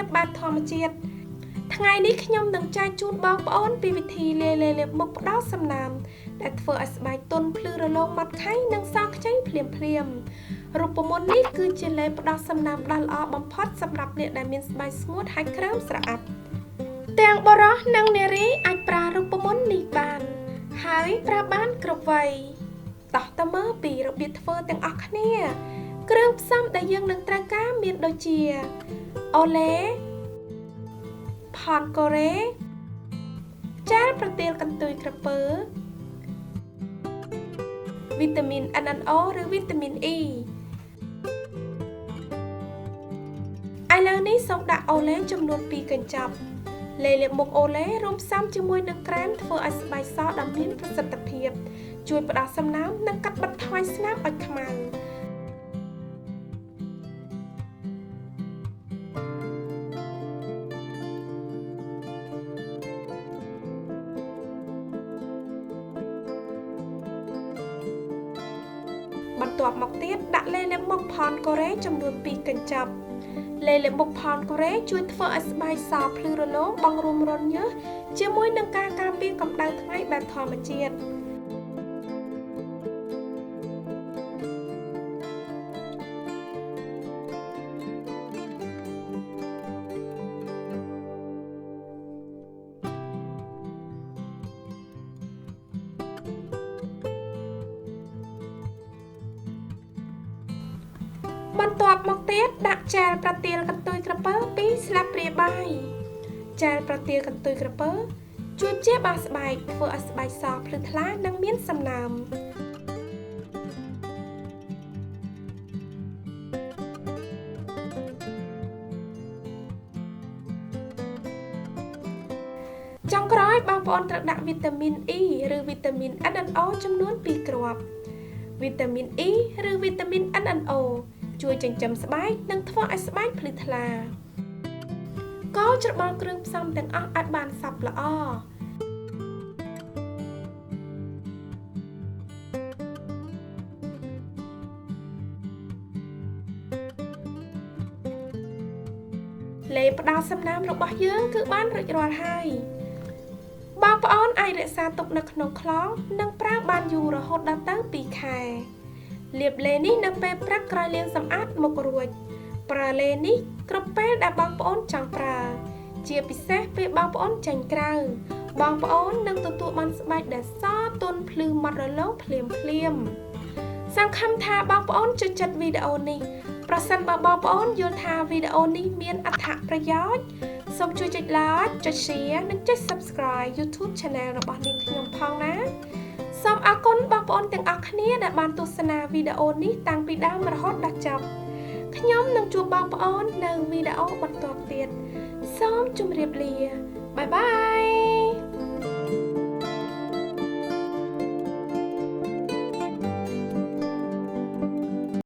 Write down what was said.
บแบบธรรมជាតិ ថ្ងៃនេះខ្ញុំនឹងចែកជូនបងប្អូនពីវិធីលាយលេបមុខផ្ដោតសំណាមដែលធ្វើឲ្យស្បែកទន់ភ្លឺរលោងម៉ត់ខៃនិងសខ្ចីភ្លាមៗរូបមន្តនេះគឺជាលេបផ្ដោតសំណាមដ៏ល្អបំផុតសម្រាប់អ្នកដែលមានស្បែកស្ងួតហើយក្រើមស្រអាប់ទាំងបុរសនិងនារីអាចប្រើរូបមន្តនេះបានហើយប្រើបានគ្រប់វ័យតោះទៅមើលពីរបៀបធ្វើទាំងអស់គ្នាគ្រឿងផ្សំដែលយើងនឹងត្រូវការមានដូចជាអូឡេផនកូរ៉េចាលប្រទាលកន្ទុយក្រពើវីតាមីន NNO ឬវីតាមីន E ឥឡូវនេះសូមដាក់អូឡេចំនួន2កញ្ចប់លេបមុខអូឡេរួមផ្សំជាមួយនឹងក្រែមធ្វើឲ្យស្បែកសដ៏មានប្រសិទ្ធភាពជួយផ្ដោតសំណើមនិងកាត់បន្ថយស្នាមឲ្យខ្មៅបន្ទាប់មកទៀតដាក់លេបមុខផនកូរ៉េចំនួន2កញ្ចប់លេបមុខផនកូរ៉េជួយធ្វើឲ្យស្បែកសភ្លឺរលោងបង់រួមរនញើសជាមួយនឹងការការពារកម្ដៅថ្ងៃបែបធម្មជាតិបន្ទាប់មកទៀតដាក់ចាលប្រទាលកន្ទុយក្រពើ2ស្លាបព្រាបាយចាលប្រទាលកន្ទុយក្រពើជួយព្យាបាលស្បែកធ្វើឲ្យស្បែកសភ្លឺថ្លានិងមានសំណើមចុងក្រោយបងប្អូនត្រូវដាក់វីតាមីន E ឬវីតាមីន NNO ចំនួន2គ្រាប់វីតាមីន E ឬវីតាមីន NNO ជួយចិញ្ចឹមស្បែកនិងធ្វើឲ្យស្បែកភ្លឺថ្លាកោសច្របល់គ្រឿងផ្សំទាំងអស់ឲ្យបានសព្វល្អលេបផ្ដោតសំណើមរបស់យើងគឺបានរួចរាល់ហើយបងប្អូនអាចរក្សាទុកនៅក្នុងខ្លោងនិងប្រើបានយូររហូតដល់ទៅ2ខែលាបលេនេះនៅពេលព្រឹកក្រោយលាងសម្អាតមុខរួចប្រើលេនេះគ្រប់ពេលដែលបងប្អូនចង់ប្រើជាពិសេសពេលបងប្អូនចេញក្រៅបងប្អូននឹងទទួលបានស្បែកដែលសទន់ភ្លឺម៉ត់រលោងភ្លាមសង្ឃឹមថាបងប្អូនចូលចិត្តវីដេអូនេះប្រសិនបើបងប្អូនយល់ថាវីដេអូនេះមានអត្ថប្រយោជន៍សូមជួយចុច like ចុច share និងចុច subscribe YouTube Channel របស់នាងខ្ញុំផងណាសូមអរគុណបងប្អូនទាំងអស់គ្នាដែលបានទស្សនាវីដេអូនេះតាំងពីដើមរហូតដល់ចប់ខ្ញុំនឹងជួបបងប្អូននៅវីដេអូបន្តទៀតសូមជម្រាបលាបាយបាយ